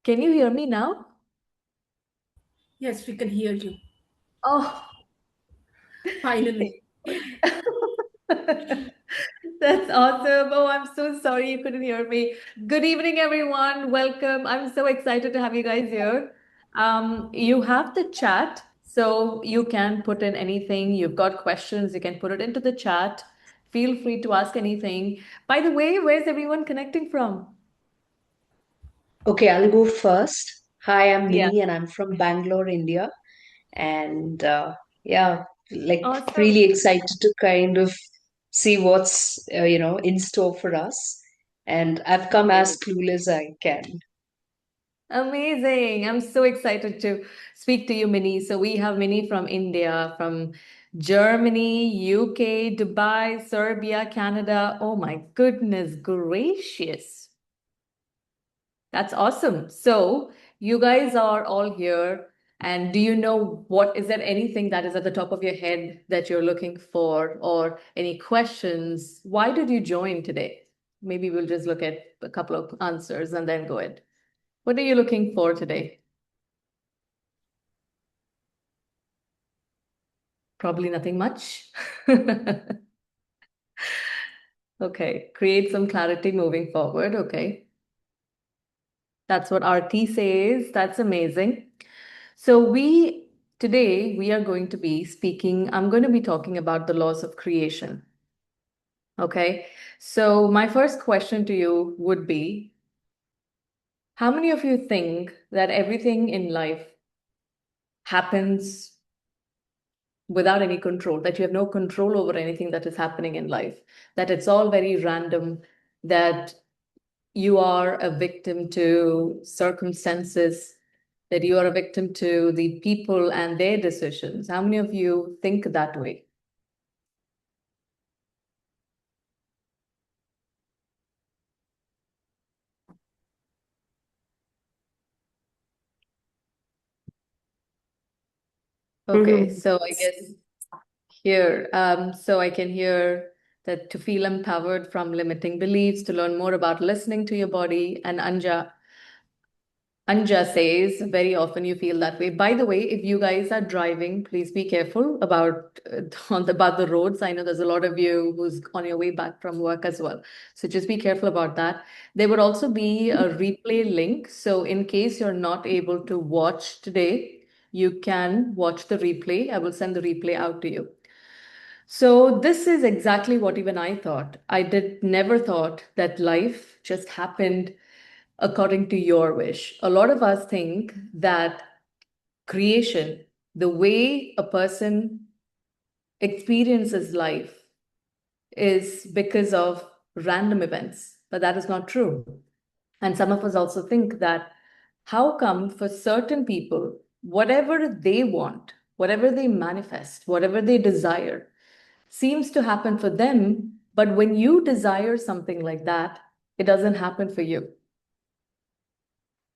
Can you hear me now? Yes, we can hear you. Oh, thank Finally. God. That's awesome. Oh, I'm so sorry you couldn't hear me. Good evening, everyone. Welcome. I'm so excited to have you guys here. You have the chat, so you can put in anything. You've got questions, you can put it into the chat. Feel free to ask anything. By the way, where's everyone connecting from? Okay, I'll go first. Hi, I'm Yeah. Minnie and I'm from Bangalore, India. And yeah, like Awesome. really excited to kind of see what's, in store for us. And I've come as Amazing. clueless as I can. Amazing. I'm so excited to speak to you, Minnie. So we have Minnie from India, from Germany, UK, Dubai, Serbia, Canada. Oh my goodness gracious. That's awesome. So you guys are all here. And do you know what is there anything that is at the top of your head that you're looking for or any questions? Why did you join today? Maybe we'll just look at a couple of answers and then go ahead. What are you looking for today? Probably nothing much. Okay, create some clarity moving forward. Okay, that's what RT says. That's amazing. So today we are going to be speaking, I'm going to be talking about the laws of creation. Okay, so my first question to you would be, how many of you think that everything in life happens without any control, that you have no control over anything that is happening in life, that it's all very random, that you are a victim to circumstances, that you are a victim to the people and their decisions? How many of you think that way? Okay, Mhm. so I guess here, so I can hear that to feel empowered from limiting beliefs, to learn more about listening to your body, and Anja says, very often you feel that way. By the way, if you guys are driving, please be careful about about the roads. I know there's a lot of you who's on your way back from work as well. So just be careful about that. There would also be a replay link. So in case you're not able to watch today, you can watch the replay. I will send the replay out to you. So this is exactly what even I thought. I did never thought that life just happened according to your wish. A lot of us think that creation, the way a person experiences life, is because of random events, but that is not true. And some of us also think that how come for certain people, whatever they want, whatever they manifest, whatever they desire, seems to happen for them, but when you desire something like that, it doesn't happen for you.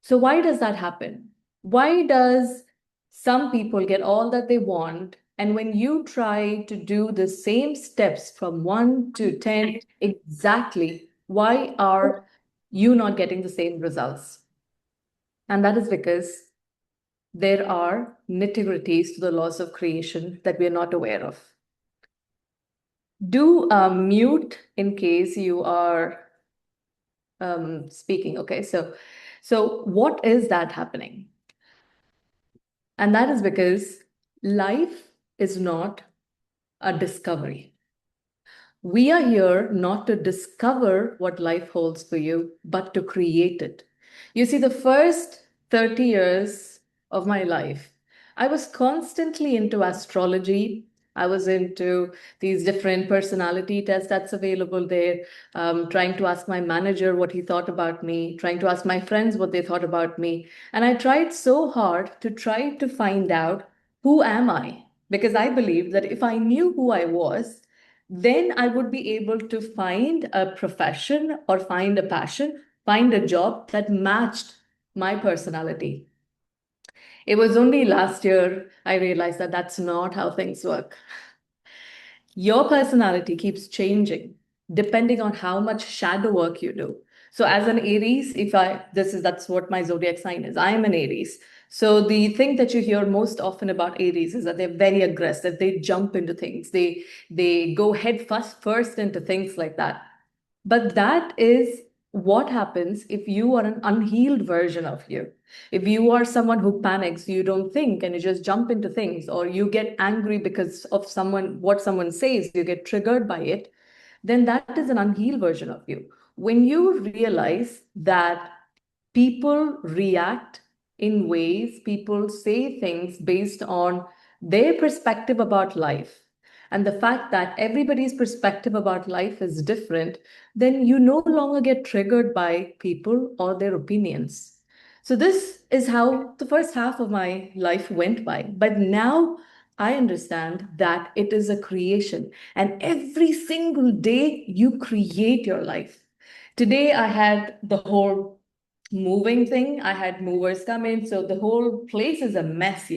So why does that happen? Why does some people get all that they want, and when you try to do the same steps from 1 to 10 exactly, why are you not getting the same results? And that is because there are nitty-gritties to the laws of creation that we are not aware of. Do mute in case you are speaking. Okay, so what is that happening? And that is because life is not a discovery. We are here not to discover what life holds for you, but to create it. You see, the first 30 years of my life, I was constantly into astrology. I was into these different personality tests that's available there, trying to ask my manager what he thought about me, trying to ask my friends what they thought about me. And I tried so hard to try to find out who am I? Because I believed that if I knew who I was, then I would be able to find a profession or find a passion, find a job that matched my personality. It was only last year I realized that that's not how things work. Your personality keeps changing depending on how much shadow work you do. So as an Aries, that's what my zodiac sign is. I am an Aries. So the thing that you hear most often about Aries is that they're very aggressive. They jump into things. They go head first into things like that. But that is what happens if you are an unhealed version of you. If you are someone who panics, you don't think and you just jump into things, or you get angry because of what someone says, you get triggered by it, then that is an unhealed version of you. When you realize that people react in ways, people say things based on their perspective about life, and the fact that everybody's perspective about life is different, then you no longer get triggered by people or their opinions. So, this is how the first half of my life went by. But now I understand that it is a creation, and every single day you create your life. Today, I had the whole moving thing. I had movers come in, so the whole place is a mess.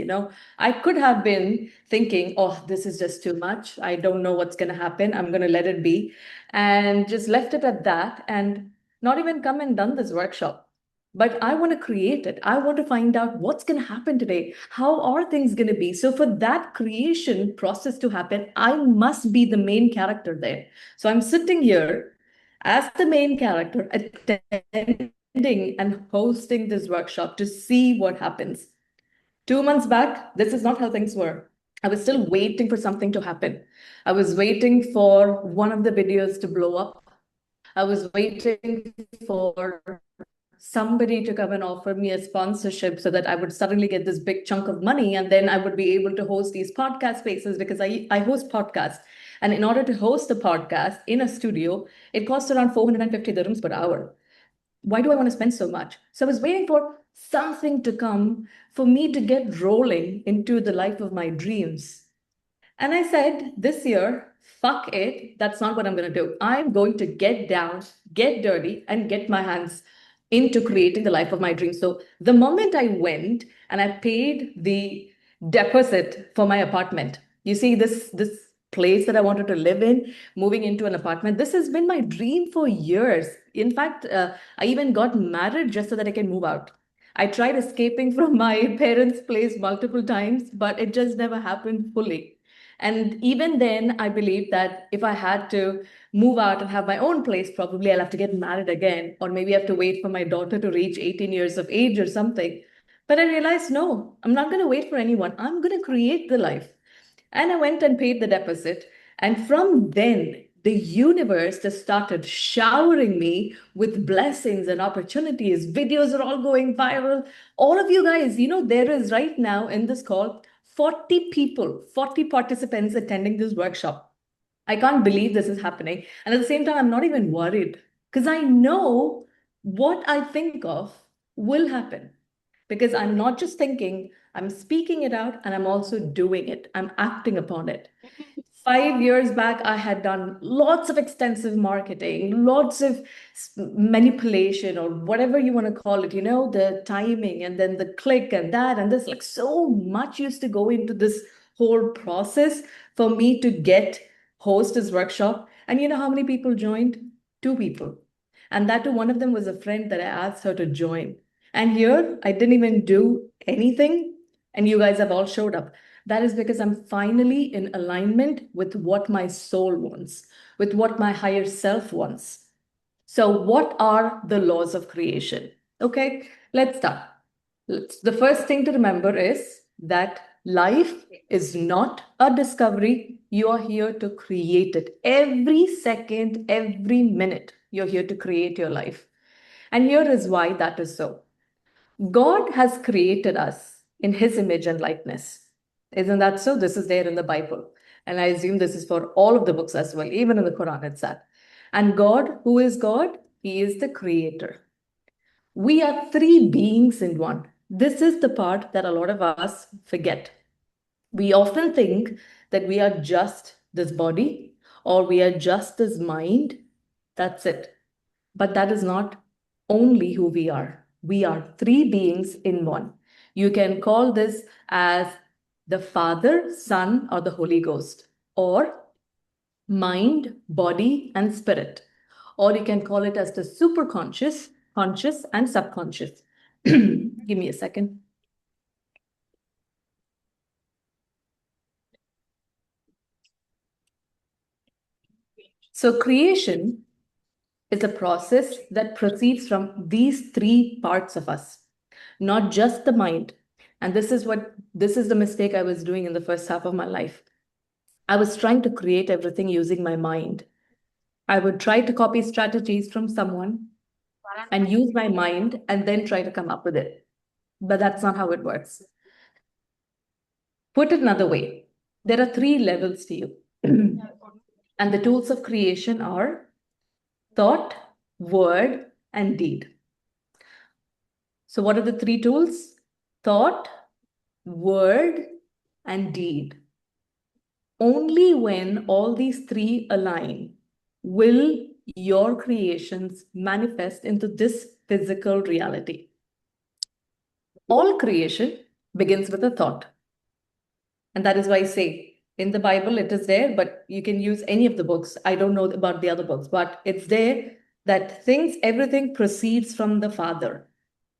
I could have been thinking, oh, this is just too much. I don't know what's going to happen. I'm going to let it be, and just left it at that, and not even come and done this workshop. But I want to create it. I want to find out what's going to happen today. How are things going to be? So, for that creation process to happen, I must be the main character there. So, I'm sitting here as the main character, attending and hosting this workshop to see what happens. 2 months back, this is not how things were. I was still waiting for something to happen. I was waiting for one of the videos to blow up. I was waiting for somebody to come and offer me a sponsorship so that I would suddenly get this big chunk of money, and then I would be able to host these podcast spaces, because I host podcasts. And in order to host a podcast in a studio, it costs around 450 dirhams per hour. Why do I want to spend so much? So I was waiting for something to come for me to get rolling into the life of my dreams. And I said, this year, fuck it. That's not what I'm going to do. I'm going to get down, get dirty, and get my hands into creating the life of my dreams. So the moment I went and I paid the deposit for my apartment, you see, this place that I wanted to live in, moving into an apartment, this has been my dream for years. In fact, I even got married just so that I can move out. I tried escaping from my parents' place multiple times, but it just never happened fully. And even then, I believed that if I had to move out and have my own place, probably I'll have to get married again, or maybe I have to wait for my daughter to reach 18 years of age or something. But I realized, no, I'm not going to wait for anyone. I'm going to create the life. And I went and paid the deposit. And from then, the universe just started showering me with blessings and opportunities. Videos are all going viral. All of you guys, there is right now in this call 40 people, 40 participants attending this workshop. I can't believe this is happening. And at the same time, I'm not even worried, because I know what I think of will happen. Because I'm not just thinking, I'm speaking it out, and I'm also doing it. I'm acting upon it. 5 years back, I had done lots of extensive marketing, lots of manipulation, or whatever you want to call it, the timing and then the click and that and this. Like, so much used to go into this whole process for me to get host this workshop. And you know how many people joined? Two people. And that too, one of them was a friend that I asked her to join. And here, I didn't even do anything, and you guys have all showed up. That is because I'm finally in alignment with what my soul wants, with what my higher self wants. So, what are the laws of creation? Okay, let's start. The first thing to remember is that life is not a discovery. You are here to create it. Every second, every minute, you're here to create your life. And here is why that is so. God has created us in his image and likeness. Isn't that so? This is there in the Bible. And I assume this is for all of the books as well, even in the Quran itself. And God, who is God? He is the creator. We are three beings in one. This is the part that a lot of us forget. We often think that we are just this body, or we are just this mind. That's it. But that is not only who we are. We are three beings in one. You can call this as the Father, Son, or the Holy Ghost, or mind, body, and spirit, or you can call it as the superconscious, conscious, and subconscious. Give me a second. So creation is a process that proceeds from these three parts of us, not just the mind. And this is the mistake I was doing in the first half of my life. I was trying to create everything using my mind. I would try to copy strategies from someone and use my mind and then try to come up with it. But that's not how it works. Put it another way, there are three levels to you. And the tools of creation are thought, word, and deed. So, what are the three tools? Thought, word, and deed. Only when all these three align will your creations manifest into this physical reality. All creation begins with a thought. And that is why I say in the Bible, it is there, but you can use any of the books. I don't know about the other books, but it's there that everything proceeds from the Father.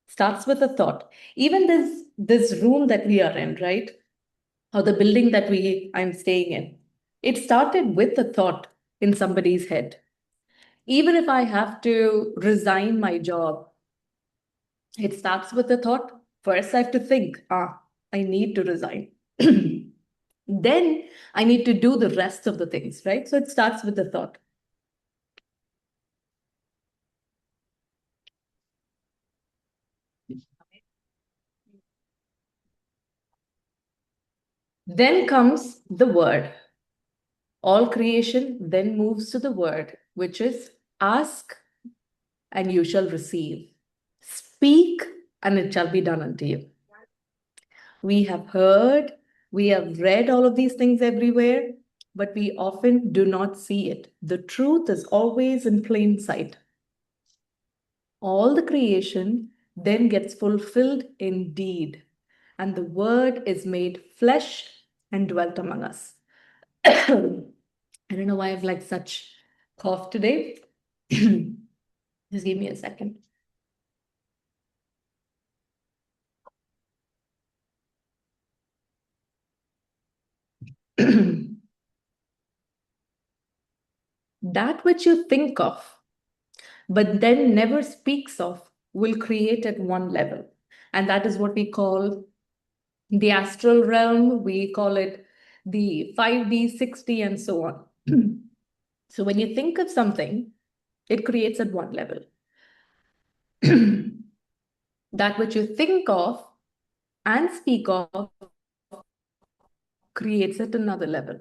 Starts with a thought. Even this room that we are in, right? Or the building that I'm staying in. It started with a thought in somebody's head. Even if I have to resign my job, it starts with a thought. First, I have to think, I need to resign. Then I need to do the rest of the things, right? So it starts with the thought. Then comes the word. All creation then moves to the word, which is ask and you shall receive. Speak and it shall be done unto you. We have heard, we have read all of these things everywhere, but we often do not see it. The truth is always in plain sight. All the creation then gets fulfilled in deed, and the word is made flesh and dwelt among us. I don't know why I've like such cough today. Just give me a second. That which you think of, but then never speaks of, will create at one level. And that is what we call the astral realm. We call it the 5D, 6D, and so on. So when you think of something, it creates at one level. That which you think of and speak of creates at another level.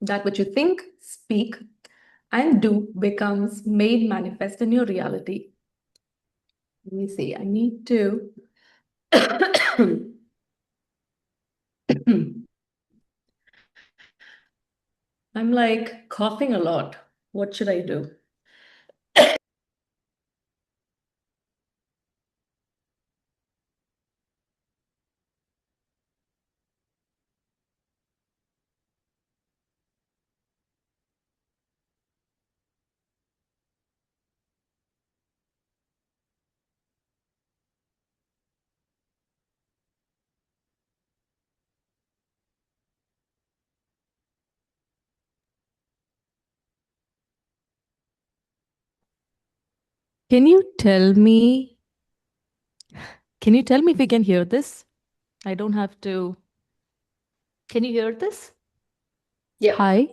That which you think, speak, and do becomes made manifest in your reality. Let me see, I need to. I'm like coughing a lot. What should I do? Can you tell me? Can you tell me if you can hear this? I don't have to. Can you hear this? Yeah. Hi?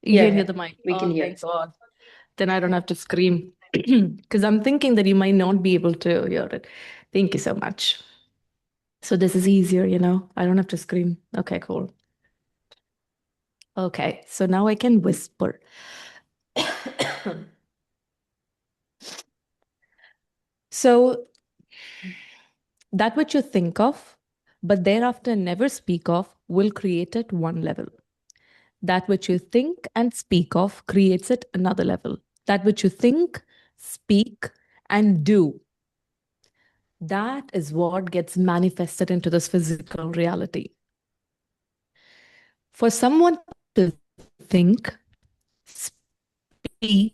You Yeah, can hear yeah. the mic. We can Oh, hear. thank God. Then I don't have to scream. Because I'm thinking that you might not be able to hear it. Thank you so much. So this is easier, I don't have to scream. Okay, cool. Okay, so now I can whisper. So that which you think of, but thereafter never speak of, will create at one level. That which you think and speak of creates at another level. That which you think, speak, and do, that is what gets manifested into this physical reality. For someone to think, speak,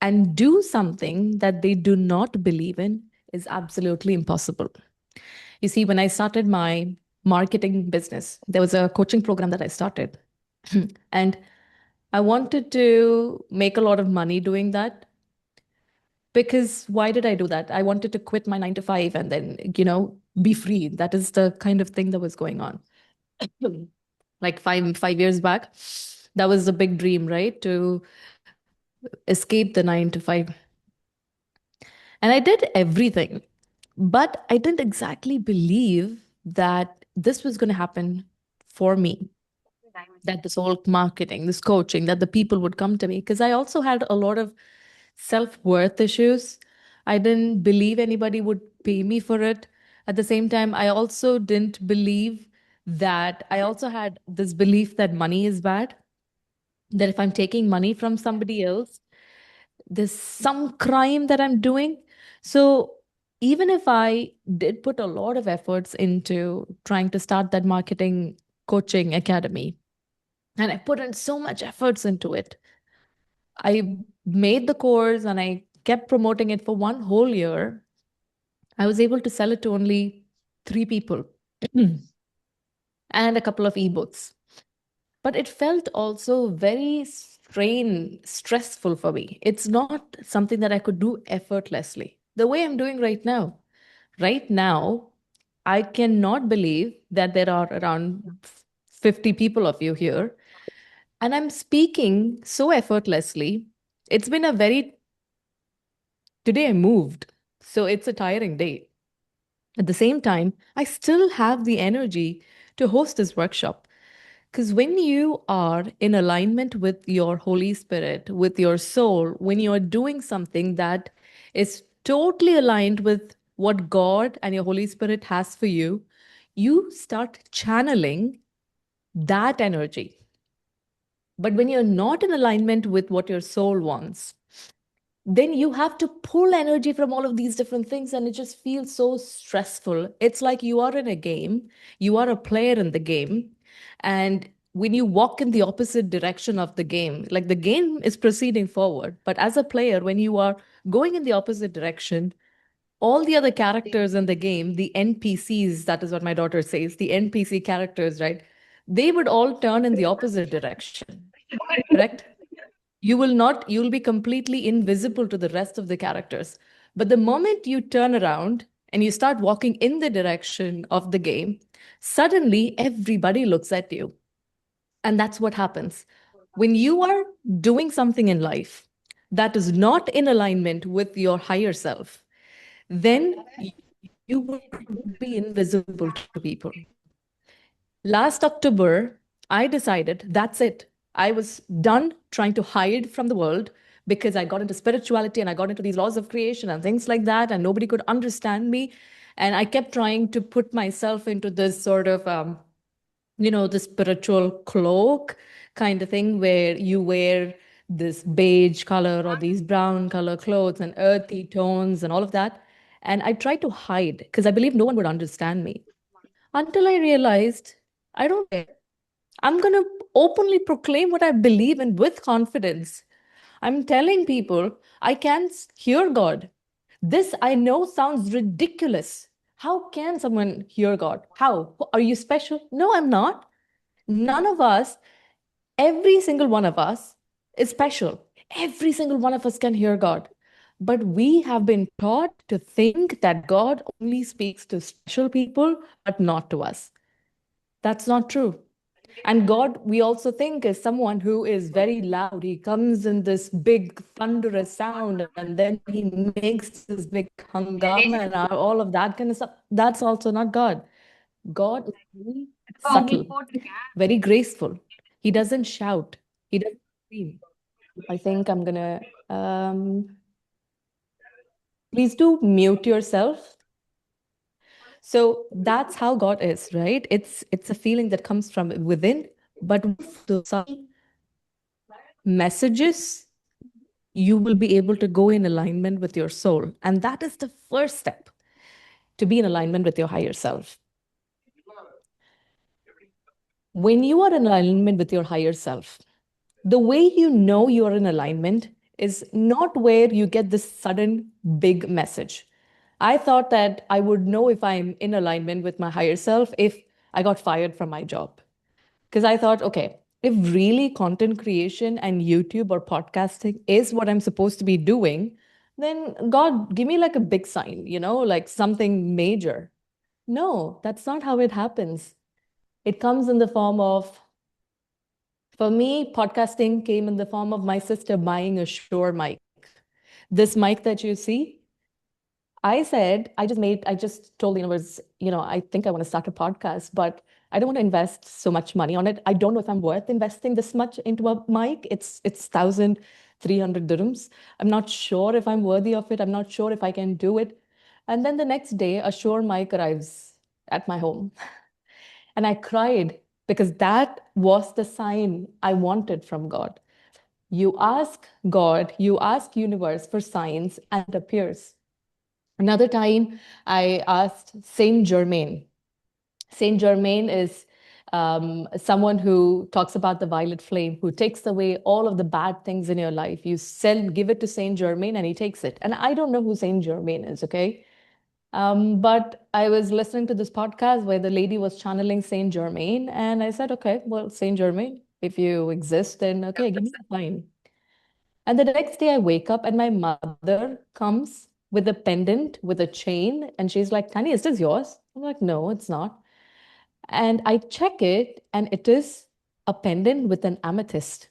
and do something that they do not believe in is absolutely impossible. You see, when I started my marketing business, there was a coaching program that I started. And I wanted to make a lot of money doing that. Because why did I do that? I wanted to quit my 9 to 5 and then, be free. That is the kind of thing that was going on. Like five years back, that was a big dream, right? To escape the 9 to 5. And I did everything, but I didn't exactly believe that this was going to happen for me, that this whole marketing, this coaching, that the people would come to me. Because I also had a lot of self-worth issues. I didn't believe anybody would pay me for it. At the same time, I also didn't believe that I also had this belief that money is bad, that if I'm taking money from somebody else, there's some crime that I'm doing. So even if I did put a lot of efforts into trying to start that marketing coaching academy, and I put in so much efforts into it, I made the course and I kept promoting it for one whole year. I was able to sell it to only 3 people and a couple of ebooks. But it felt also very stressful for me. It's not something that I could do effortlessly the way I'm doing right now. Right now, I cannot believe that there are around 50 people of you here, and I'm speaking so effortlessly. It's been a very, today I moved, so it's a tiring day. At the same time, I still have the energy to host this workshop. Because when you are in alignment with your Holy Spirit, with your soul, when you are doing something that is totally aligned with what God and your Holy Spirit has for you, you start channeling that energy. But when you're not in alignment with what your soul wants, then you have to pull energy from all of these different things, and it just feels so stressful. It's like you are in a game, you are a player in the game, and when you walk in the opposite direction of the game, like the game is proceeding forward, but as a player, when you are going in the opposite direction, all the other characters in the game, the NPCs, that is what my daughter says, the NPC characters, right? They would all turn in the opposite direction, correct? You'll be completely invisible to the rest of the characters. But the moment you turn around and you start walking in the direction of the game, suddenly everybody looks at you. And that's what happens. When you are doing something in life that is not in alignment with your higher self, then you will be invisible to people. Last October, I decided that's it. I was done trying to hide from the world because I got into spirituality and I got into these laws of creation and things like that, and nobody could understand me. And I kept trying to put myself into this sort of, the spiritual cloak kind of thing where you wear this beige color or these brown color clothes and earthy tones and all of that. And I tried to hide because I believed no one would understand me until I realized I don't care. I'm going to openly proclaim what I believe in with confidence. I'm telling people I can't hear God. This I know sounds ridiculous. How can someone hear God? How? Are you special? No, I'm not. None of us, every single one of us is special. Every single one of us can hear God. But we have been taught to think that God only speaks to special people, but not to us. That's not true. And God, we also think, is someone who is very loud. He comes in this big thunderous sound and then he makes this big hangama and all of that kind of stuff. That's also not God. God is very subtle, very graceful. He doesn't shout, he doesn't scream. I think I'm gonna please do mute yourself. So that's how God is, right? It's a feeling that comes from within, but with the subtle messages, you will be able to go in alignment with your soul. And that is the first step to be in alignment with your higher self. When you are in alignment with your higher self, the way you know you are in alignment is not where you get this sudden big message. I thought that I would know if I'm in alignment with my higher self if I got fired from my job. Because I thought, okay, if really content creation and YouTube or podcasting is what I'm supposed to be doing, then God, give me like a big sign, like something major. No, that's not how it happens. It comes in the form of, for me, podcasting came in the form of my sister buying a Shure mic. This mic that you see, I just told the universe, I think I want to start a podcast, but I don't want to invest so much money on it. I don't know if I'm worth investing this much into a mic. It's 1,300 dirhams. I'm not sure if I'm worthy of it. I'm not sure if I can do it. And then the next day, a Shure mic arrives at my home. And I cried because that was the sign I wanted from God. You ask God, you ask universe for signs, and it appears. Another time, I asked Saint Germain. Saint Germain is someone who talks about the violet flame, who takes away all of the bad things in your life. You give it to Saint Germain, and he takes it. And I don't know who Saint Germain is, okay? But I was listening to this podcast where the lady was channeling Saint Germain, and I said, okay, well, Saint Germain, if you exist, then okay, give me a sign. And the next day I wake up and my mother comes with a pendant, with a chain, and she's like, Tani, is this yours? I'm like, no, it's not. And I check it, and it is a pendant with an amethyst.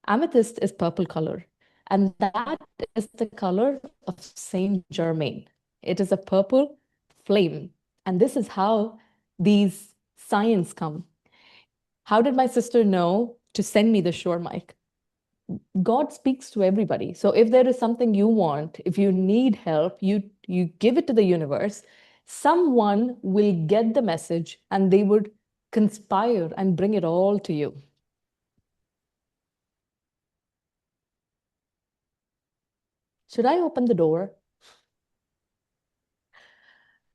Amethyst is purple color, and that is the color of Saint Germain. It is a purple flame. And this is how these signs come. How did my sister know to send me the Shure mic? God speaks to everybody. So if there is something you want, if you need help, you give it to the universe. Someone will get the message and they would conspire and bring it all to you. Should I open the door?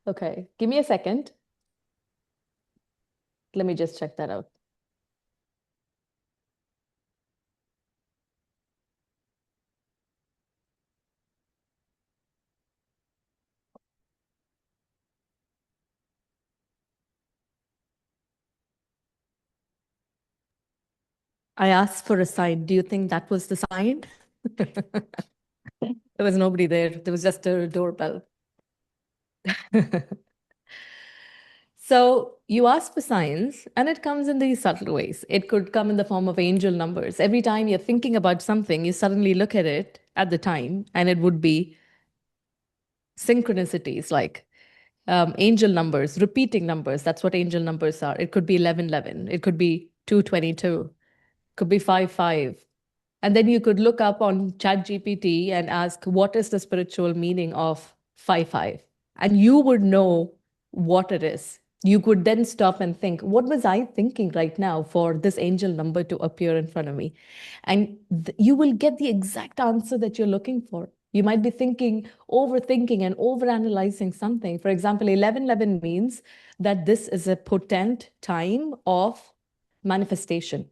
Okay, give me a second. Let me just check that out. I asked for a sign. Do you think that was the sign? There was nobody there. There was just a doorbell. So you ask for signs, and it comes in these subtle ways. It could come in the form of angel numbers. Every time you're thinking about something, you suddenly look at it at the time, and it would be synchronicities like angel numbers, repeating numbers. That's what angel numbers are. It could be 1111. It could be 222. Could be 55. And then you could look up on ChatGPT and ask, what is the spiritual meaning of 55? And you would know what it is. You could then stop and think, what was I thinking right now for this angel number to appear in front of me? And you will get the exact answer that you're looking for. You might be thinking, overthinking and overanalyzing something. For example, 1111 means that this is a potent time of manifestation.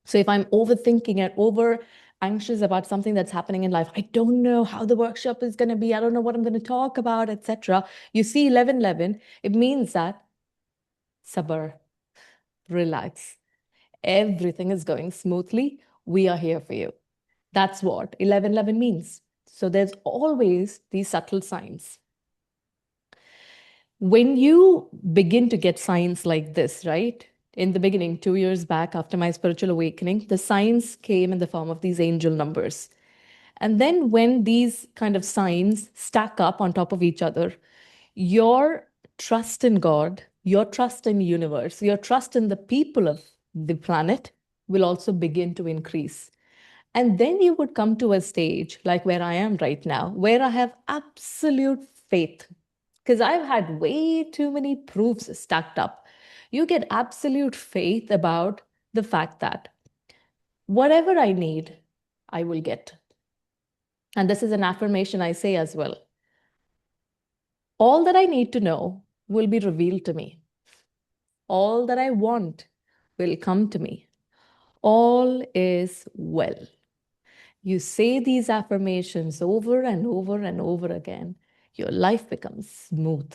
So if I'm overthinking and over anxious about something that's happening in life, I don't know how the workshop is going to be, I don't know what I'm going to talk about, etc. You see 1111, it means that sabr, relax. Everything is going smoothly. We are here for you. That's what 1111 means. So there's always these subtle signs. When you begin to get signs like this, right? In the beginning, 2 years back after my spiritual awakening, the signs came in the form of these angel numbers. And then when these kind of signs stack up on top of each other, your trust in God, your trust in the universe, your trust in the people of the planet will also begin to increase. And then you would come to a stage like where I am right now, where I have absolute faith. Because I've had way too many proofs stacked up. You get absolute faith about the fact that whatever I need, I will get. And this is an affirmation I say as well. All that I need to know will be revealed to me. All that I want will come to me. All is well. You say these affirmations over and over and over again, your life becomes smooth.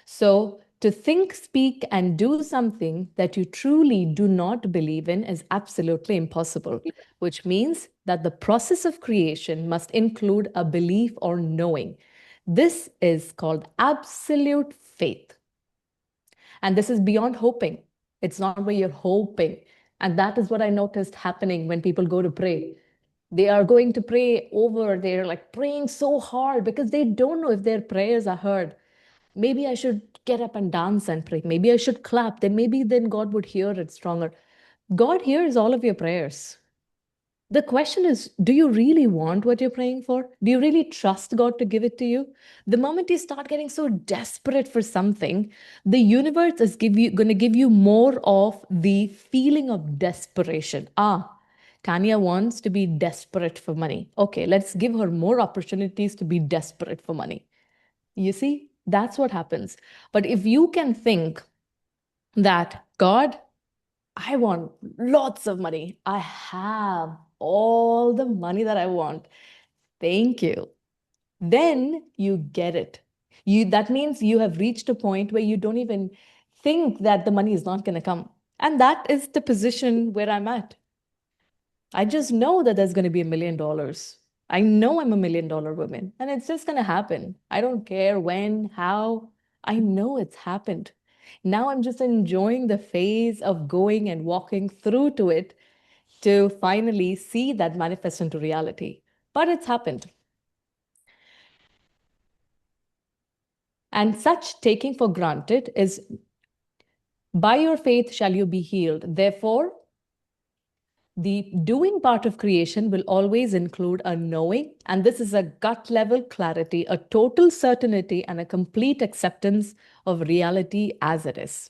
So, to think, speak, and do something that you truly do not believe in is absolutely impossible, which means that the process of creation must include a belief or knowing. This is called absolute faith. And this is beyond hoping. It's not where you're hoping. And that is what I noticed happening when people go to pray. They are going to pray over, they're like praying so hard because they don't know if their prayers are heard. Maybe I should get up and dance and pray. Maybe I should clap. Then God would hear it stronger. God hears all of your prayers. The question is, do you really want what you're praying for? Do you really trust God to give it to you? The moment you start getting so desperate for something, the universe is going to give you more of the feeling of desperation. Tanya wants to be desperate for money. Okay, let's give her more opportunities to be desperate for money. You see, that's what happens. But if you can think that, God, I want lots of money. I have all the money that I want. Thank you. Then you get it. That means you have reached a point where you don't even think that the money is not going to come. And that is the position where I'm at. I just know that there's going to be $1 million. I know I'm $1 million woman, and it's just going to happen. I don't care when, how. I know it's happened. Now I'm just enjoying the phase of going and walking through to it to finally see that manifest into reality. But it's happened. And such taking for granted is, by your faith shall you be healed. Therefore, the doing part of creation will always include a knowing, and this is a gut level clarity, a total certainty, and a complete acceptance of reality as it is.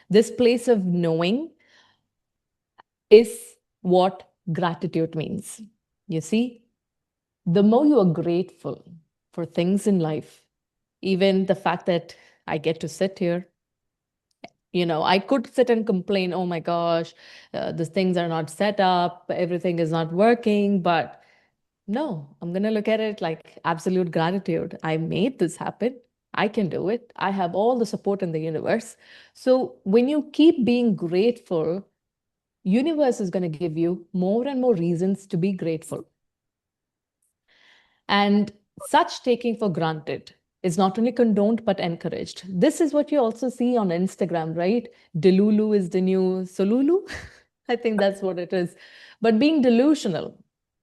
This place of knowing is what gratitude means. You see, the more you are grateful for things in life, even the fact that I get to sit here, I could sit and complain, oh my gosh, these things are not set up, everything is not working. But no, I'm going to look at it like absolute gratitude. I made this happen. I can do it. I have all the support in the universe. So when you keep being grateful, universe is going to give you more and more reasons to be grateful. And such taking for granted is not only condoned but encouraged. This is what you also see on Instagram, right? Delulu is the new Solulu. I think that's what it is. But being delusional,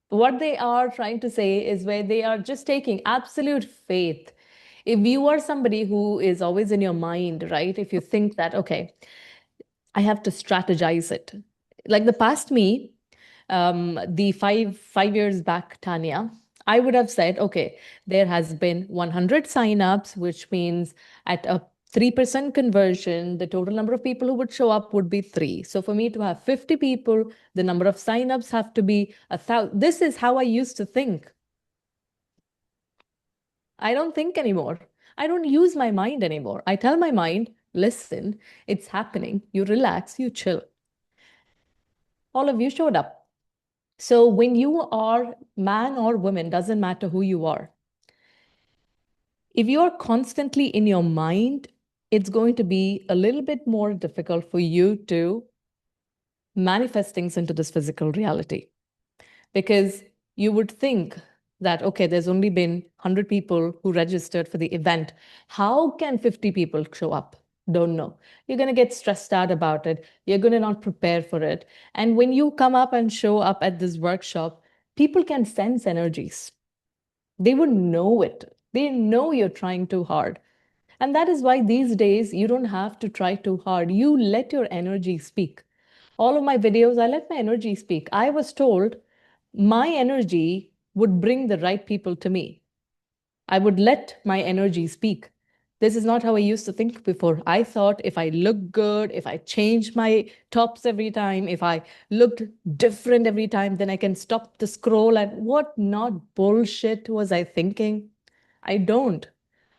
what they are trying to say is where they are just taking absolute faith. If you are somebody who is always in your mind, right? If you think that, okay, I have to strategize it. Like the past me, the five years back, Tanya, I would have said, okay, there has been 100 signups, which means at a 3% conversion, the total number of people who would show up would be 3. So for me to have 50 people, the number of signups have to be 1,000. This is how I used to think. I don't think anymore. I don't use my mind anymore. I tell my mind, listen, it's happening. You relax, you chill. All of you showed up. So when you are man or woman, doesn't matter who you are, if you are constantly in your mind, it's going to be a little bit more difficult for you to manifest things into this physical reality. Because you would think that, okay, there's only been 100 people who registered for the event. How can 50 people show up? Don't know. You're going to get stressed out about it. You're going to not prepare for it. And when you come up and show up at this workshop, people can sense energies. They would know it. They know you're trying too hard. And that is why these days you don't have to try too hard. You let your energy speak. All of my videos, I let my energy speak. I was told my energy would bring the right people to me. I would let my energy speak. This is not how I used to think before. I thought if I look good, if I change my tops every time, if I looked different every time, then I can stop the scroll. And what not bullshit was I thinking? I don't.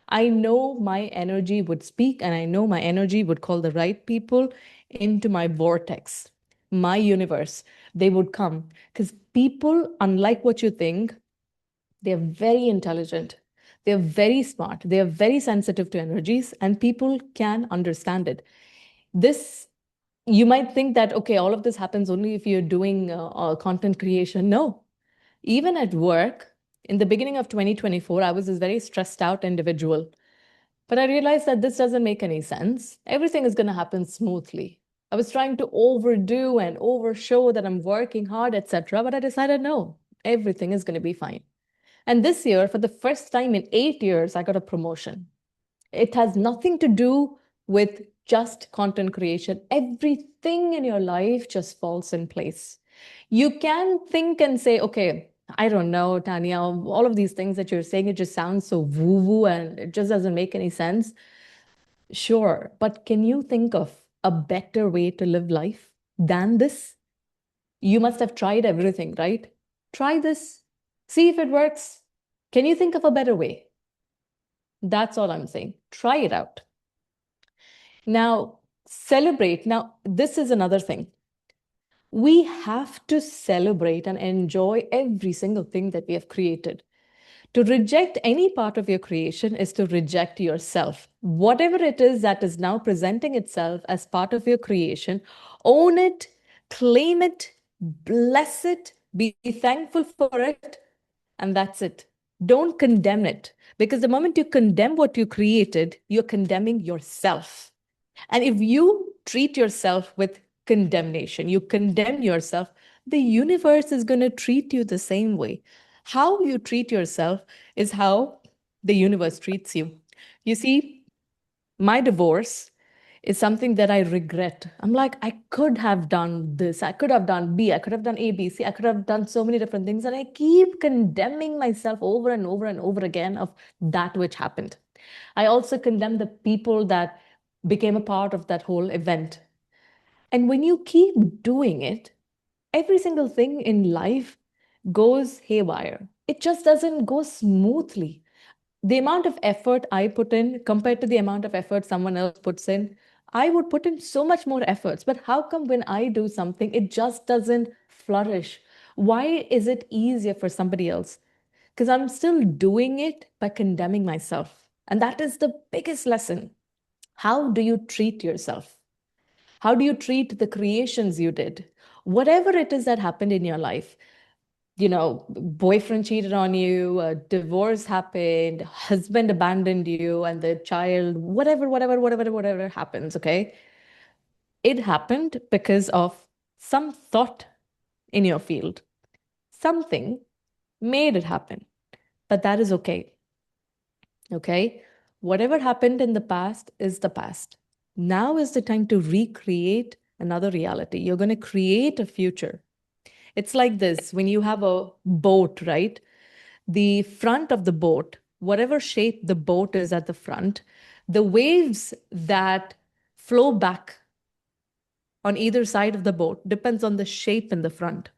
I know my energy would speak, and I know my energy would call the right people into my vortex. my universe, they would come. Because people, unlike what you think, they're very intelligent. They're very smart. They're very sensitive to energies, and people can understand it. This, you might think that, okay, all of this happens only if you're doing content creation. No, even at work, in the beginning of 2024, I was this very stressed out individual. But I realized that this doesn't make any sense. Everything is going to happen smoothly. I was trying to overdo and overshow that I'm working hard, etc. But I decided no, everything is going to be fine. And this year, for the first time in 8 years, I got a promotion. It has nothing to do with just content creation. Everything in your life just falls in place. You can think and say, okay, I don't know, Tanya, all of these things that you're saying, it just sounds so woo-woo and it just doesn't make any sense. Sure, but can you think of a better way to live life than this? You must have tried everything, right? Try this, see if it works. Can you think of a better way? That's all I'm saying. Try it out. Now, celebrate. Now, this is another thing. We have to celebrate and enjoy every single thing that we have created. To reject any part of your creation is to reject yourself. Whatever it is that is now presenting itself as part of your creation, own it, claim it, bless it, be thankful for it, and that's it. Don't condemn it, because the moment you condemn what you created, you're condemning yourself. And if you treat yourself with condemnation, you condemn yourself, the universe is going to treat you the same way. How you treat yourself is how the universe treats you. You see, my divorce is something that I regret. I'm like, I could have done this, I could have done B, I could have done A, B, C, I could have done so many different things. And I keep condemning myself over and over and over again of that which happened. I also condemn the people that became a part of that whole event. And when you keep doing it, every single thing in life goes haywire. It just doesn't go smoothly. The amount of effort I put in compared to the amount of effort someone else puts in, I would put in so much more efforts. But how come when I do something, it just doesn't flourish? Why is it easier for somebody else? Because I'm still doing it by condemning myself. And that is the biggest lesson. How do you treat yourself? How do you treat the creations you did? Whatever it is that happened in your life, boyfriend cheated on you, a divorce happened, husband abandoned you, and the child, whatever happens, okay? It happened because of some thought in your field. Something made it happen, but that is okay. Okay? Whatever happened in the past is the past. Now is the time to recreate another reality. You're going to create a future. It's like this when you have a boat, right? The front of the boat, whatever shape the boat is at the front, the waves that flow back on either side of the boat depends on the shape in the front.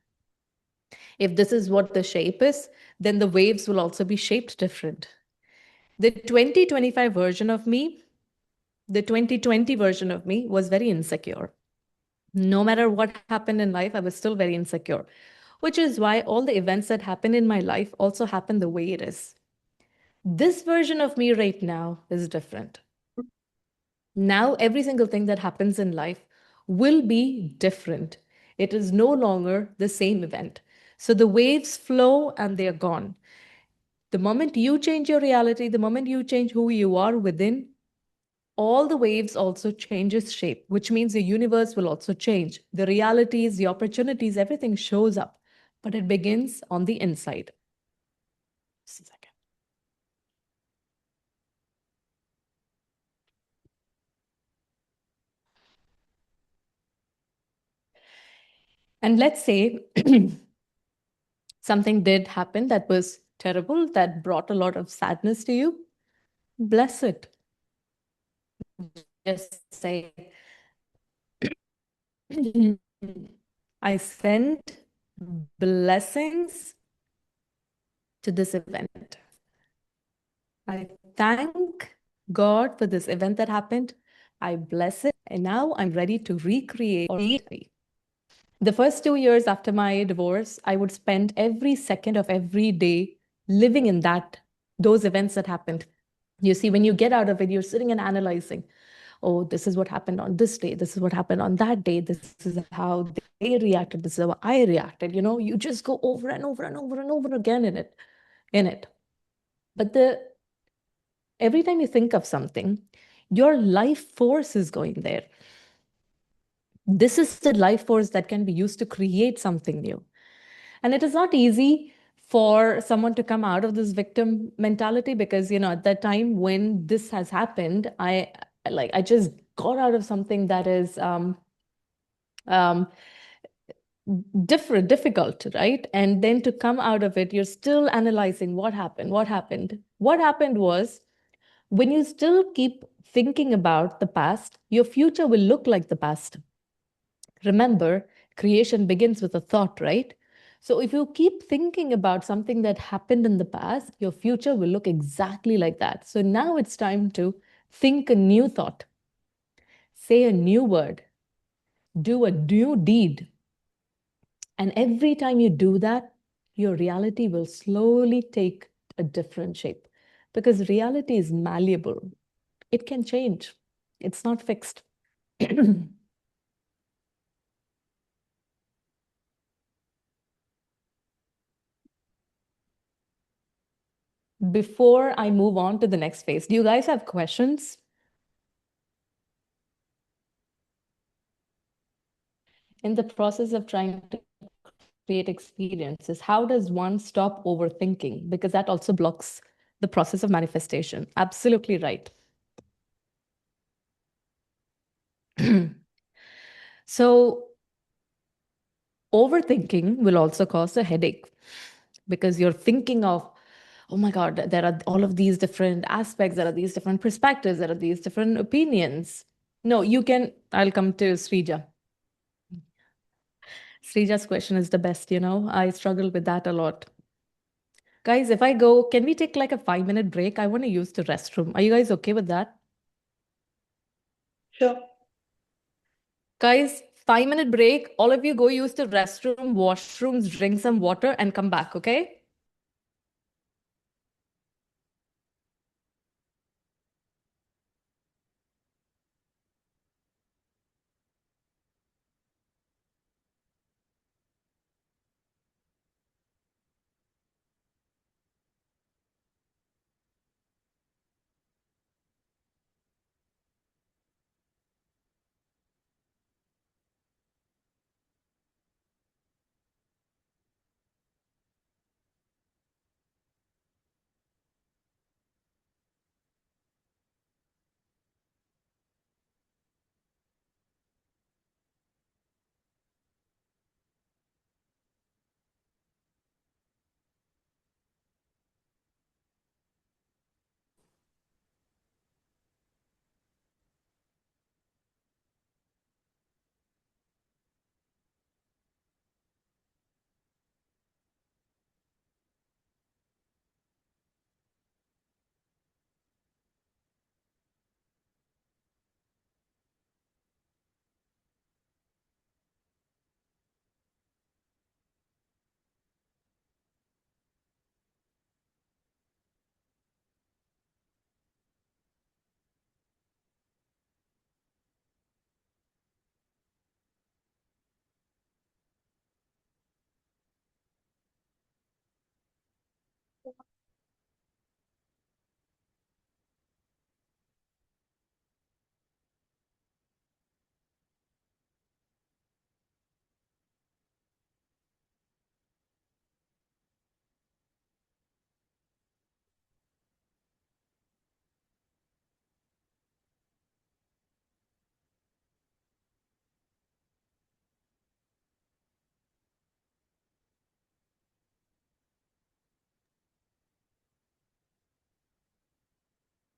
If this is what the shape is, then the waves will also be shaped different. The 2025 version of me, the 2020 version of me was very insecure. No matter what happened in life, I was still very insecure, which is why all the events that happened in my life also happen the way it is. This version of me right now is different. Now, every single thing that happens in life will be different. It is no longer the same event. So the waves flow and they're gone. The moment you change your reality, the moment you change who you are within, all the waves also changes shape, which means the universe will also change. The realities, the opportunities, everything shows up, but it begins on the inside. Just a second. And let's say something did happen that was terrible, that brought a lot of sadness to you. Bless it. Just say, I send blessings to this event. I thank God for this event that happened. I bless it. And now I'm ready to recreate or create. The first 2 years after my divorce, I would spend every second of every day living in those events that happened. You see, when you get out of it, you're sitting and analyzing. Oh, this is what happened on this day. This is what happened on that day. This is how they reacted. This is how I reacted. You just go over and over and over and over again in it. But every time you think of something, your life force is going there. This is the life force that can be used to create something new. And it is not easy for someone to come out of this victim mentality because, at that time when this has happened, I just got out of something that is um, difficult, right? And then to come out of it, you're still analyzing what happened. What happened was when you still keep thinking about the past, your future will look like the past. Remember, creation begins with a thought, right? So if you keep thinking about something that happened in the past, your future will look exactly like that. So now it's time to think a new thought, say a new word, do a new deed. And every time you do that, your reality will slowly take a different shape because reality is malleable. It can change. It's not fixed. Before I move on to the next phase, do you guys have questions? In the process of trying to create experiences, how does one stop overthinking? Because that also blocks the process of manifestation. Absolutely right. So, overthinking will also cause a headache because you're thinking of, oh my God, there are all of these different aspects, there are these different perspectives, there are these different opinions. No, I'll come to Srija. Srija's question is the best, I struggle with that a lot. Guys, if I go, can we take like a 5-minute break? I want to use the restroom. Are you guys okay with that? Sure. Guys, 5-minute break. All of you go use the restroom, washrooms, drink some water, and come back, okay?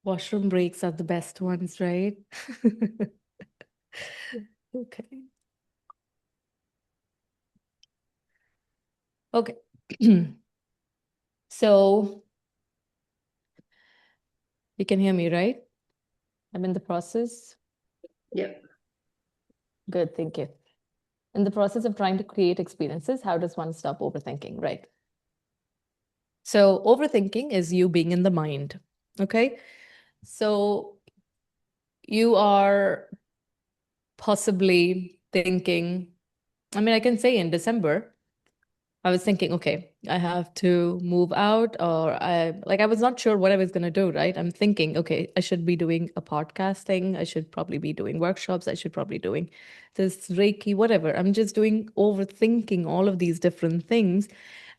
Washroom breaks are the best ones, right? Okay. Okay. So you can hear me, right? I'm in the process. Yeah. Good, thank you. In the process of trying to create experiences, how does one stop overthinking, right? So overthinking is you being in the mind. Okay. So you are possibly thinking, I mean, I can say in December, I was thinking, okay, I have to move out, or I was not sure what I was going to do, right? I'm thinking, okay, I should be doing a podcasting. I should probably be doing workshops. I should probably doing this Reiki, whatever. I'm just doing overthinking all of these different things.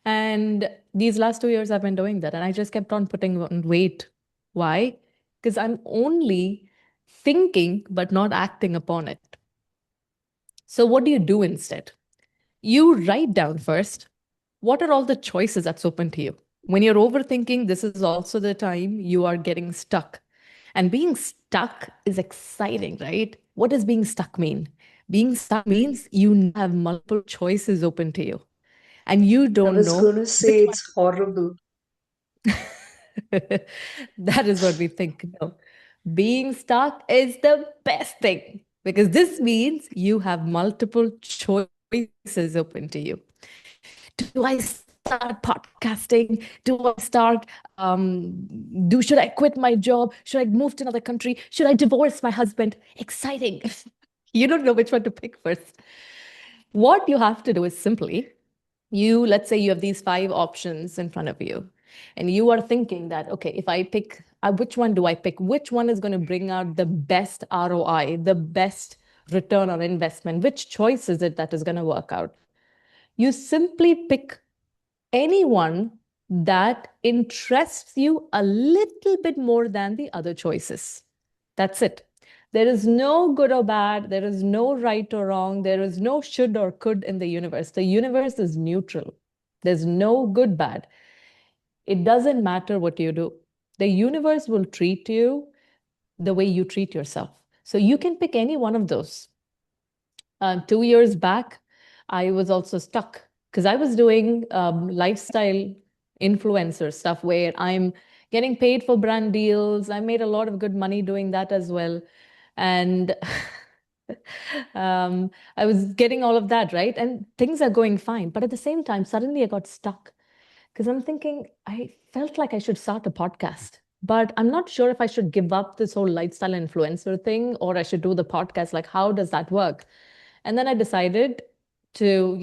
And these last 2 years, I've been doing that. And I just kept on putting on weight. Why? Because I'm only thinking, but not acting upon it. So what do you do instead? You write down first, what are all the choices that's open to you? When you're overthinking, this is also the time you are getting stuck. And being stuck is exciting, right? What does being stuck mean? Being stuck means you have multiple choices open to you and you I don't was know going to which say one. it's horrible. That is what we think. No. Being stuck is the best thing because this means you have multiple choices open to you. Do I start podcasting? Do I start should I quit my job? Should I move to another country? Should I divorce my husband? Exciting. You don't know which one to pick first. What you have to do is simply let's say you have these 5 options in front of you, and you are thinking that, okay, if I pick, which one do I pick? Which one is going to bring out the best ROI, the best return on investment? Which choice is it that is going to work out? You simply pick anyone that interests you a little bit more than the other choices. That's it. There is no good or bad. There is no right or wrong. There is no should or could in the universe. The universe is neutral. There's no good, bad. It doesn't matter what you do. The universe will treat you the way you treat yourself. So you can pick any one of those. 2 years back, I was also stuck because I was doing lifestyle influencer stuff where I'm getting paid for brand deals. I made a lot of good money doing that as well. And I was getting all of that, right? And things are going fine. But at the same time, suddenly I got stuck because I'm thinking I felt like I should start a podcast. But I'm not sure if I should give up this whole lifestyle influencer thing or I should do the podcast. Like, how does that work? And then I decided to,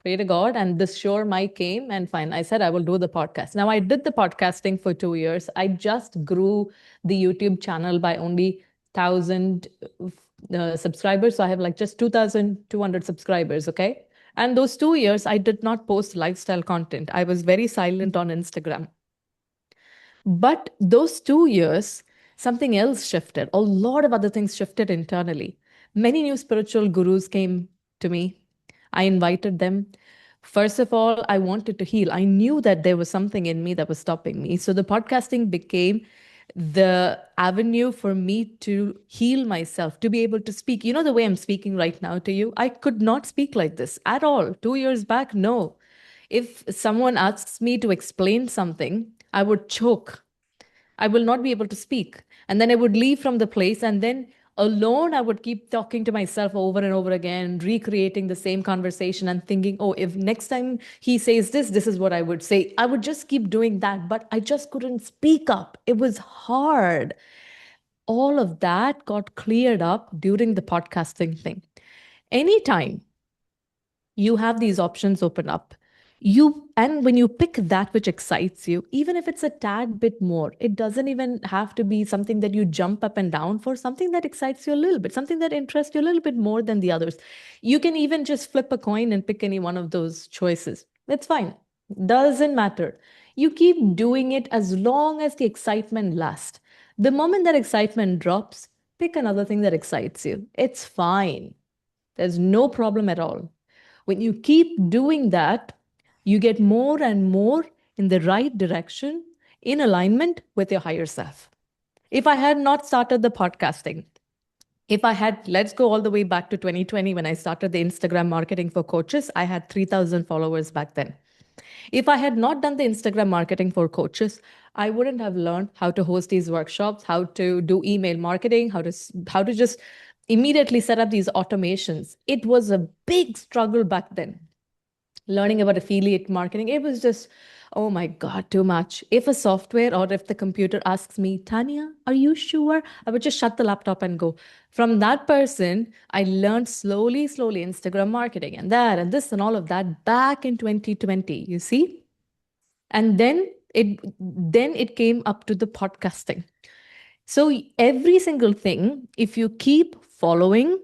pray to God, and this sure mic came, and fine. I said I will do the podcast. Now I did the podcasting for 2 years. I just grew the YouTube channel by only 1,000 subscribers. So I have like just 2,200 subscribers. Okay. And those 2 years, I did not post lifestyle content. I was very silent on Instagram. But those 2 years, something else shifted. A lot of other things shifted internally. Many new spiritual gurus came to me. I invited them. First of all, I wanted to heal. I knew that there was something in me that was stopping me. So the podcasting became the avenue for me to heal myself, to be able to speak. You know, the way I'm speaking right now to you, I could not speak like this at all. 2 years back, no. If someone asks me to explain something, I would choke. I will not be able to speak. And then I would leave from the place. And then alone, I would keep talking to myself over and over again, recreating the same conversation and thinking, oh, if next time he says this, this is what I would say. I would just keep doing that. But I just couldn't speak up. It was hard. All of that got cleared up during the podcasting thing. Anytime you have these options open up, and when you pick that which excites you, even if it's a tad bit more, it doesn't even have to be something that you jump up and down for, something that excites you a little bit, something that interests you a little bit more than the others. You can even just flip a coin and pick any one of those choices. It's fine. Doesn't matter. You keep doing it as long as the excitement lasts. The moment that excitement drops, pick another thing that excites you. It's fine. There's no problem at all. When you keep doing that, you get more and more in the right direction, in alignment with your higher self. If I had not started the podcasting, if I had, let's go all the way back to 2020 when I started the Instagram marketing for coaches, I had 3,000 followers back then. If I had not done the Instagram marketing for coaches, I wouldn't have learned how to host these workshops, how to do email marketing, how to just immediately set up these automations. It was a big struggle back then. Learning about affiliate marketing, it was just, oh my God, too much. If a software or if the computer asks me, Tanya, are you sure? I would just shut the laptop and go. From that person, I learned slowly, slowly Instagram marketing and that and this and all of that back in 2020, you see? And then it came up to the podcasting. So every single thing, if you keep following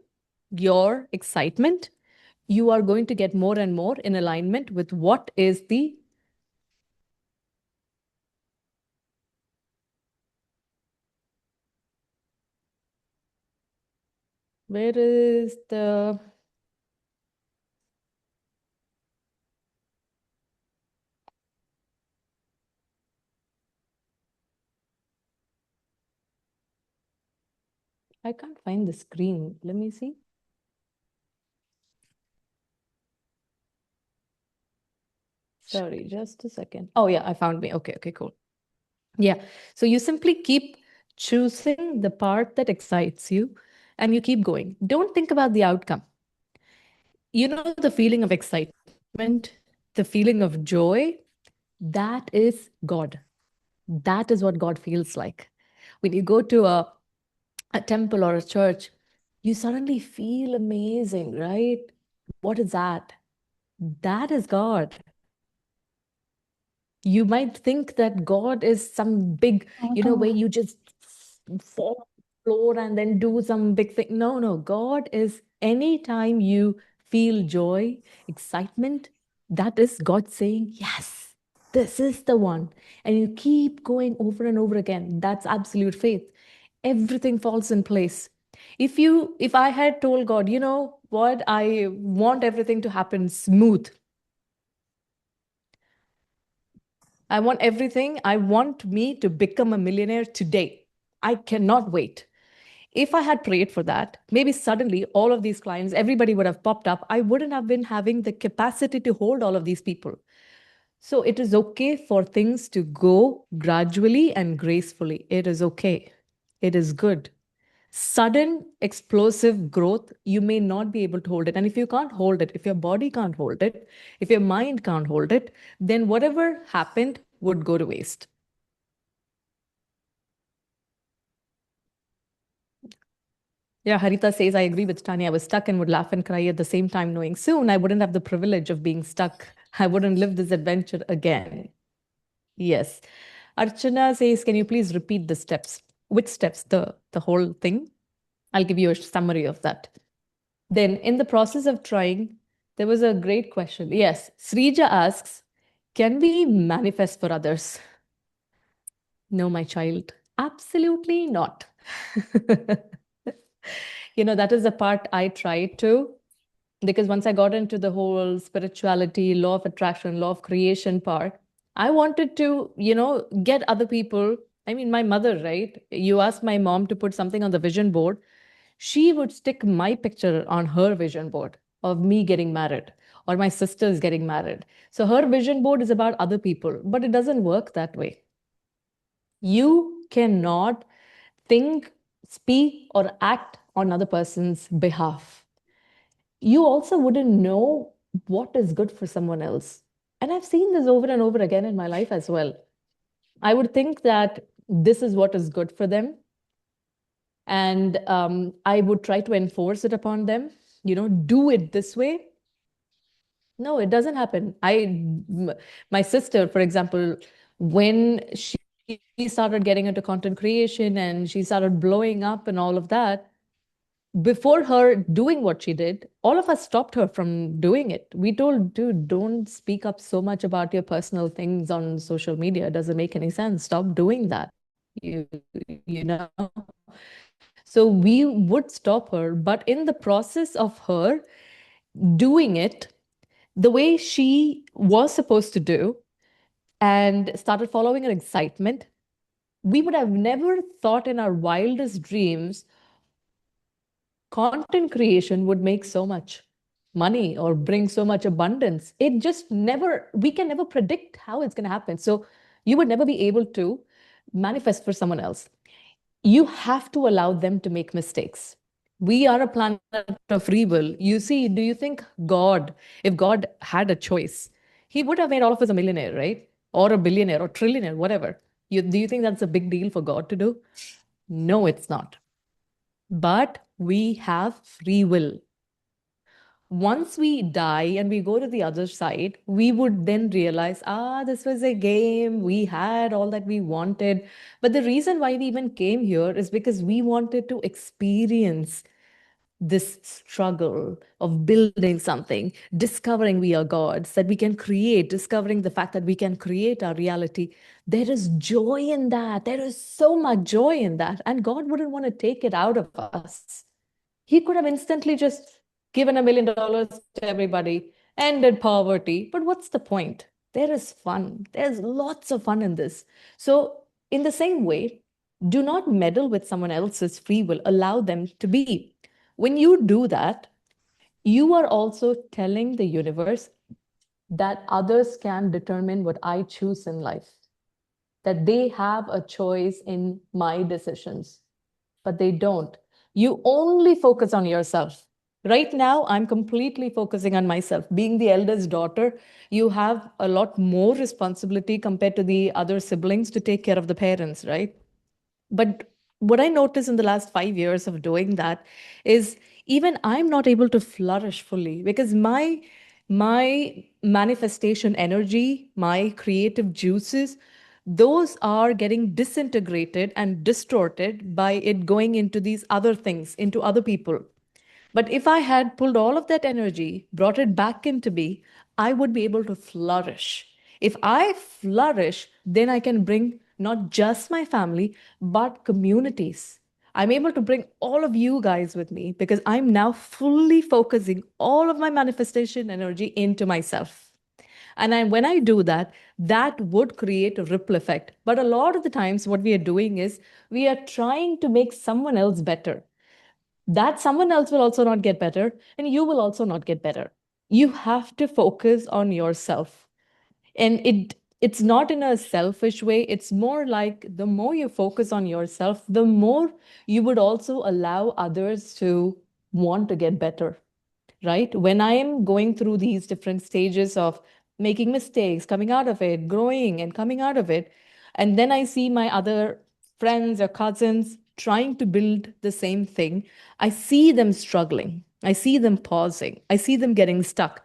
your excitement, you are going to get more and more in alignment with what is the where is the I can't find the screen. Let me see. Sorry, just a second. Oh yeah, I found me. Okay, cool. Yeah. So you simply keep choosing the part that excites you and you keep going. Don't think about the outcome. You know, the feeling of excitement, the feeling of joy, that is God. That is what God feels like. When you go to a temple or a church, you suddenly feel amazing, right? What is that? That is God. You might think that God is some big, where you just fall on the floor and then do some big thing. No, no. God is anytime you feel joy, excitement, that is God saying, yes, this is the one. And you keep going over and over again. That's absolute faith. Everything falls in place. If I had told God, you know what, I want everything to happen smooth. I want everything. I want me to become a millionaire today. I cannot wait. If I had prayed for that, maybe suddenly all of these clients, everybody would have popped up. I wouldn't have been having the capacity to hold all of these people. So it is okay for things to go gradually and gracefully. It is okay. It is good. Sudden explosive growth, you may not be able to hold it. And if you can't hold it, if your body can't hold it, if your mind can't hold it, then whatever happened would go to waste. Yeah, Harita says, I agree with Tanya. I was stuck and would laugh and cry at the same time, knowing soon I wouldn't have the privilege of being stuck. I wouldn't live this adventure again. Yes. Archana says, can you please repeat the steps? Which steps? The whole thing? I'll give you a summary of that. Then, in the process of trying, there was a great question. Yes, Srija asks, can we manifest for others? No, my child, absolutely not. That is the part I tried to, because once I got into the whole spirituality, law of attraction, law of creation part, I wanted to, get other people. I mean, my mother, right? You ask my mom to put something on the vision board, she would stick my picture on her vision board of me getting married or my sisters getting married. So her vision board is about other people, but it doesn't work that way. You cannot think, speak, or act on another person's behalf. You also wouldn't know what is good for someone else. And I've seen this over and over again in my life as well. I would think that this is what is good for them. And I would try to enforce it upon them, do it this way. No, it doesn't happen. My sister, for example, when she started getting into content creation and she started blowing up and all of that, before her doing what she did, all of us stopped her from doing it. We told, dude, don't speak up so much about your personal things on social media. It doesn't make any sense. Stop doing that. You know. So we would stop her, but in the process of her doing it the way she was supposed to do and started following her excitement, we would have never thought in our wildest dreams content creation would make so much money or bring so much abundance. It just never, we can never predict how it's going to happen. So you would never be able to manifest for someone else. You have to allow them to make mistakes. We are a planet of free will. You see, do you think God, if God had a choice, he would have made all of us a millionaire, right? Or a billionaire or trillionaire, whatever. Do you think that's a big deal for God to do? No, it's not. But we have free will. Once we die and we go to the other side, we would then realize, this was a game. We had all that we wanted. But the reason why we even came here is because we wanted to experience this struggle of building something, discovering we are gods, that we can create, discovering the fact that we can create our reality. There is joy in that. There is so much joy in that. And God wouldn't want to take it out of us. He could have instantly just given $1 million to everybody, ended poverty. But what's the point? There is fun. There's lots of fun in this. So, in the same way, do not meddle with someone else's free will. Allow them to be. When you do that, you are also telling the universe that others can determine what I choose in life, that they have a choice in my decisions, but they don't. You only focus on yourself. Right now, I'm completely focusing on myself. Being the eldest daughter, you have a lot more responsibility compared to the other siblings to take care of the parents, right? But what I noticed in the last 5 years of doing that is even I'm not able to flourish fully because my manifestation energy, my creative juices, those are getting disintegrated and distorted by it going into these other things, into other people. But if I had pulled all of that energy, brought it back into me, I would be able to flourish. If I flourish, then I can bring not just my family, but communities. I'm able to bring all of you guys with me because I'm now fully focusing all of my manifestation energy into myself. And when I do that, that would create a ripple effect. But a lot of the times, what we are doing is we are trying to make someone else better. That someone else will also not get better, and you will also not get better. You have to focus on yourself. And it's not in a selfish way. It's more like the more you focus on yourself, the more you would also allow others to want to get better, right? When I am going through these different stages of making mistakes, coming out of it, growing and coming out of it, and then I see my other friends or cousins trying to build the same thing, I see them struggling. I see them pausing. I see them getting stuck.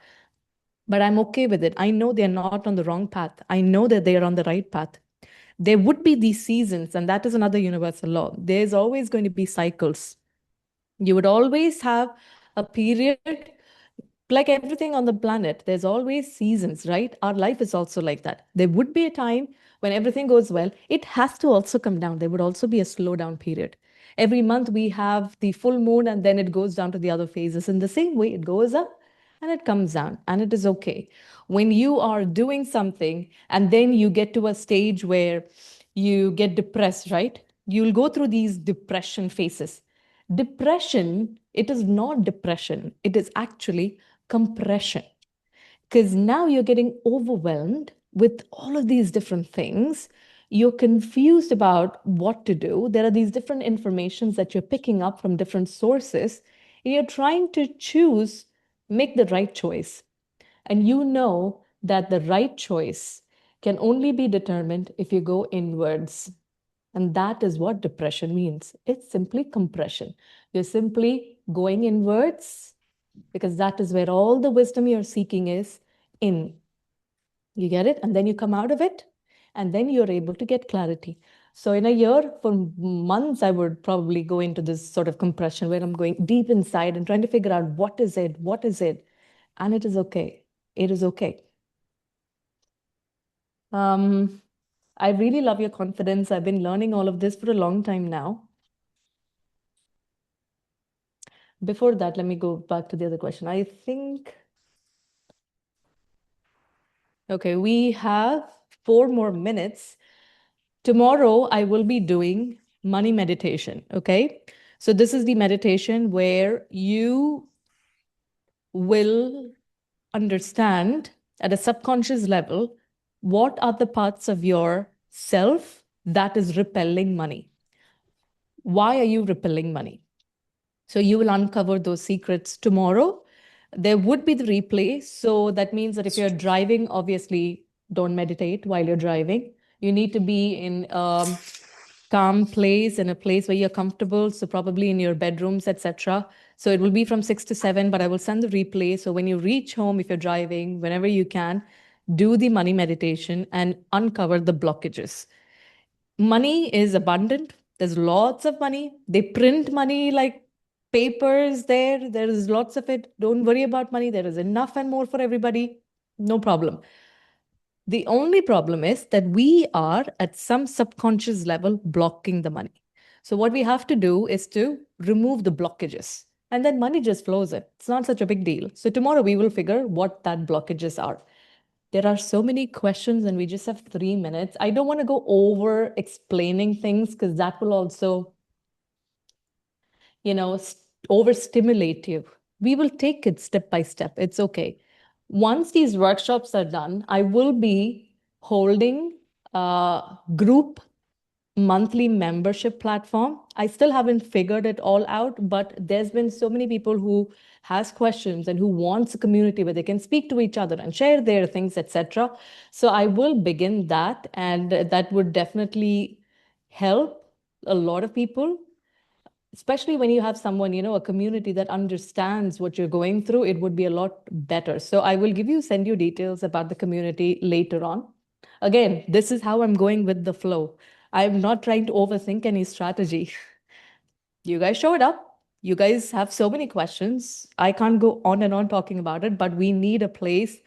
But I'm okay with it. I know they're not on the wrong path. I know that they are on the right path. There would be these seasons, and that is another universal law. There's always going to be cycles. You would always have a period, like everything on the planet, there's always seasons, right? Our life is also like that. There would be a time when everything goes well. It has to also come down. There would also be a slowdown period. Every month we have the full moon and then it goes down to the other phases. In the same way, it goes up and it comes down, and it is okay. When you are doing something and then you get to a stage where you get depressed, right? You'll go through these depression phases. Depression, it is not depression, it is actually compression. Because now you're getting overwhelmed with all of these different things. You're confused about what to do. There are these different informations that you're picking up from different sources. You're trying to choose, make the right choice. And you know that the right choice can only be determined if you go inwards. And that is what depression means. It's simply compression. You're simply going inwards because that is where all the wisdom you're seeking is in. You get it? And then you come out of it, and then you're able to get clarity. So in a year, for months, I would probably go into this sort of compression where I'm going deep inside and trying to figure out what is it? What is it? And it is okay. It is okay. Um, I really love your confidence. I've been learning all of this for a long time now. Before that, let me go back to the other question. I think, okay, we have 4 more minutes. Tomorrow, I will be doing money meditation. Okay. So, this is the meditation where you will understand at a subconscious level what are the parts of your self that is repelling money. Why are you repelling money? So you will uncover those secrets tomorrow. There would be the replay. So that means that if you're driving, obviously don't meditate while you're driving. You need to be in a calm place, in a place where you're comfortable. So probably in your bedrooms, etc. So it will be from 6 to 7, but I will send the replay. So when you reach home, if you're driving, whenever you can, do the money meditation and uncover the blockages. Money is abundant. There's lots of money. They print money like papers there. There is lots of it. Don't worry about money. There is enough and more for everybody. No problem. The only problem is that we are at some subconscious level blocking the money. So what we have to do is to remove the blockages. And then money just flows in. It's not such a big deal. So tomorrow we will figure what that blockages are. There are so many questions and we just have 3 minutes. I don't want to go over explaining things because that will also, overstimulate you. We will take it step by step. It's okay. Once these workshops are done, I will be holding a group monthly membership platform. I still haven't figured it all out, but there's been so many people who has questions and who wants a community where they can speak to each other and share their things, etc. So I will begin that, and that would definitely help a lot of people, especially when you have someone, a community that understands what you're going through. It would be a lot better. So I will send you details about the community later on. Again, this is how I'm going with the flow. I'm not trying to overthink any strategy. You guys showed up. You guys have so many questions. I can't go on and on talking about it, but we need a place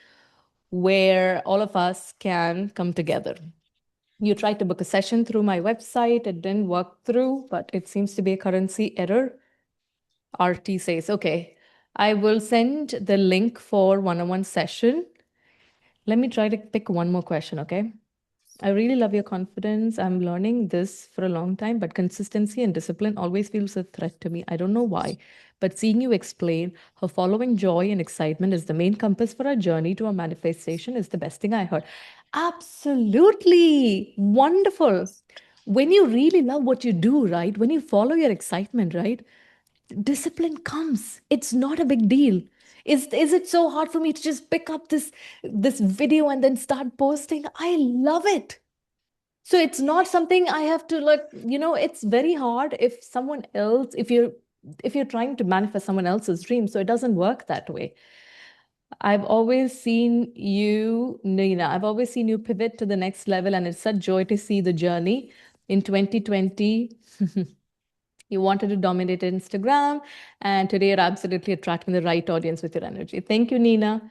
where all of us can come together. You tried to book a session through my website. It didn't work through, but it seems to be a currency error. RT says, okay, I will send the link for one-on-one session. Let me try to pick one more question, okay? I really love your confidence. I'm learning this for a long time, but consistency and discipline always feels a threat to me. I don't know why, but seeing you explain how following joy and excitement is the main compass for our journey to our manifestation is the best thing I heard. Absolutely. Wonderful. When you really love what you do, right? When you follow your excitement, right? Discipline comes. It's not a big deal. Is it so hard for me to just pick up this video and then start posting? I love it. So it's not something I have to it's very hard if someone else, if you're trying to manifest someone else's dream. So it doesn't work that way. I've always seen you, Nina, I've always seen you pivot to the next level, and it's such joy to see the journey. In 2020, you wanted to dominate Instagram, and today you're absolutely attracting the right audience with your energy. Thank you, Nina.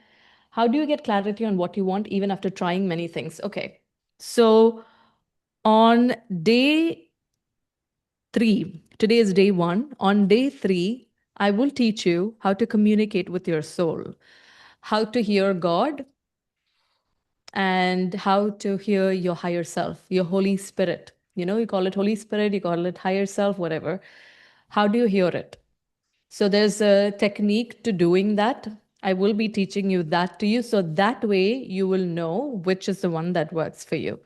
How do you get clarity on what you want even after trying many things? Okay. So on day 3, today is day 1. On day 3, I will teach you how to communicate with your soul, how to hear God, and how to hear your higher self, your Holy Spirit. You call it Holy Spirit, you call it higher self, whatever. How do you hear it? So there's a technique to doing that. I will be teaching you that to you. So that way you will know which is the one that works for you.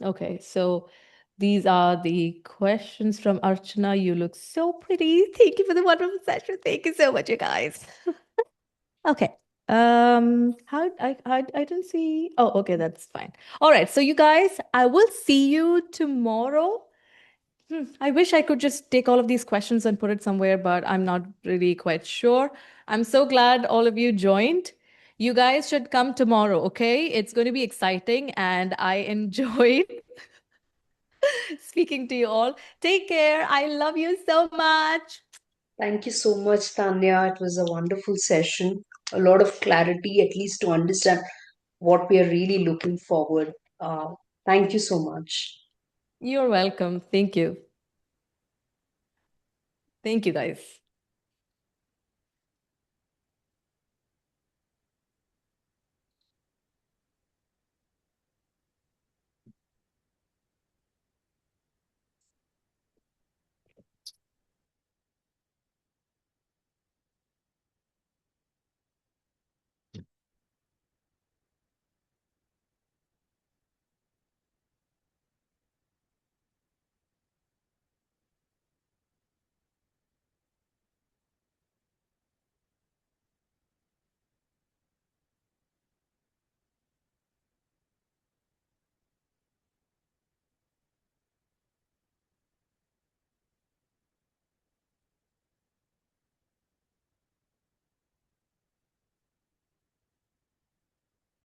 Okay, so these are the questions from Archana. You look so pretty. Thank you for the wonderful session. Thank you so much, you guys. Okay. How I didn't see. Oh, okay, that's fine. All right. So you guys, I will see you tomorrow. I wish I could just take all of these questions and put it somewhere, but I'm not really quite sure. I'm so glad all of you joined. You guys should come tomorrow, okay? It's going to be exciting, and I enjoyed speaking to you all. Take care. I love you so much. Thank you so much, Tanya. It was a wonderful session. A lot of clarity, at least to understand what we are really looking forward. Thank you so much. You're welcome. Thank you. Thank you, guys.